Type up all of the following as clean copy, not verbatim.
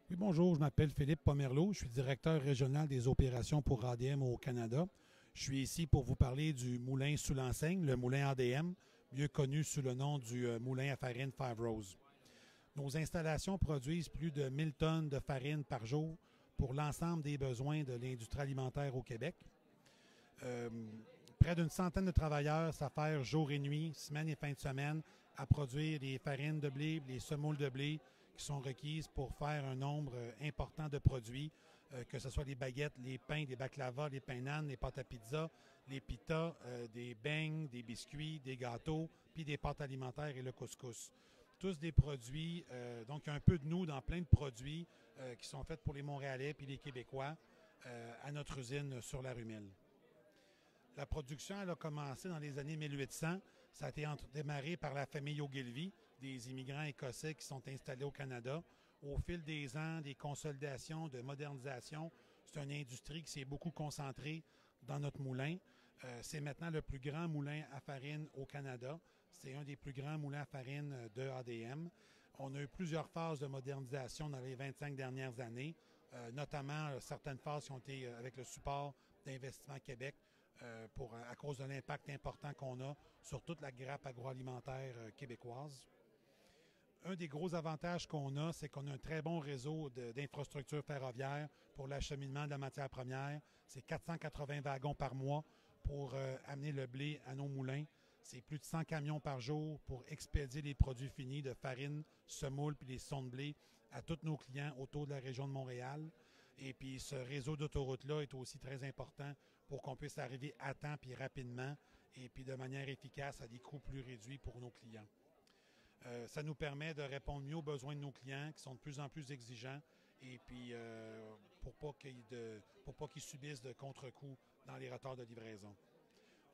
Oui, bonjour, je m'appelle Philippe Pomerleau, je suis directeur régional des opérations pour ADM au Canada. Je suis ici pour vous parler du moulin sous l'enseigne, le moulin ADM, mieux connu sous le nom du moulin à farine Five Rose. Nos installations produisent plus de 1000 tonnes de farine par jour pour l'ensemble des besoins de l'industrie alimentaire au Québec. Euh, Près d'une centaine de travailleurs s'affairent jour et nuit, semaine et fin de semaine, à produire les farines de blé, les semoules de blé qui sont requises pour faire un nombre important de produits, que ce soit les baguettes, les pains, des baklava, les pains nan, les pâtes à pizza, les pitas, des beignes, des biscuits, des gâteaux, puis des pâtes alimentaires et le couscous. Tous des produits, donc il y a un peu de nous dans plein de produits qui sont faits pour les Montréalais puis les Québécois à notre usine sur la rue Mille. La production elle a commencé dans les années 1800. Ça a été démarré par la famille Ogilvy, des immigrants écossais qui sont installés au Canada. Au fil des ans, des consolidations, de modernisation, c'est une industrie qui s'est beaucoup concentrée dans notre moulin. C'est maintenant le plus grand moulin à farine au Canada. C'est un des plus grands moulins à farine de ADM. On a eu plusieurs phases de modernisation dans les 25 dernières années, notamment certaines phases qui ont été avec le support d'Investissement Québec à cause de l'impact important qu'on a sur toute la grappe agroalimentaire québécoise. Un des gros avantages qu'on a, c'est qu'on a un très bon réseau d'infrastructures ferroviaires pour l'acheminement de la matière première. C'est 480 wagons par mois pour amener le blé à nos moulins. C'est plus de 100 camions par jour pour expédier les produits finis de farine, semoule puis les sons de blé à tous nos clients autour de la région de Montréal. Et puis ce réseau d'autoroutes-là est aussi très important pour qu'on puisse arriver à temps puis rapidement et puis de manière efficace à des coûts plus réduits pour nos clients. Ça nous permet de répondre mieux aux besoins de nos clients qui sont de plus en plus exigeants et puis pour pas qu'ils subissent de contre-coups dans les retards de livraison.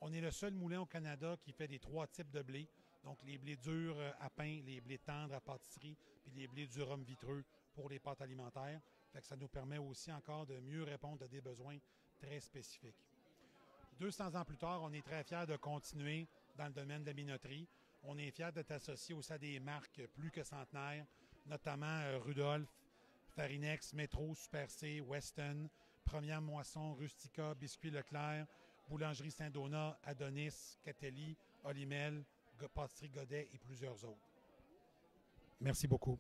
On est le seul moulin au Canada qui fait des trois types de blé, donc les blés durs à pain, les blés tendres à pâtisserie, puis les blés du rhum vitreux pour les pâtes alimentaires. Fait que ça nous permet aussi encore de mieux répondre à des besoins très spécifiques. 200 ans plus tard, on est très fiers de continuer dans le domaine de la minoterie. On est fiers d'être associés aussi à des marques plus que centenaires, notamment Rudolph, Farinex, Métro, Super C, Weston, Première Moisson, Rustica, Biscuits Leclerc, Boulangerie Saint-Donat, Adonis, Catelli, Olimel, Pâtisserie Godet et plusieurs autres. Merci beaucoup.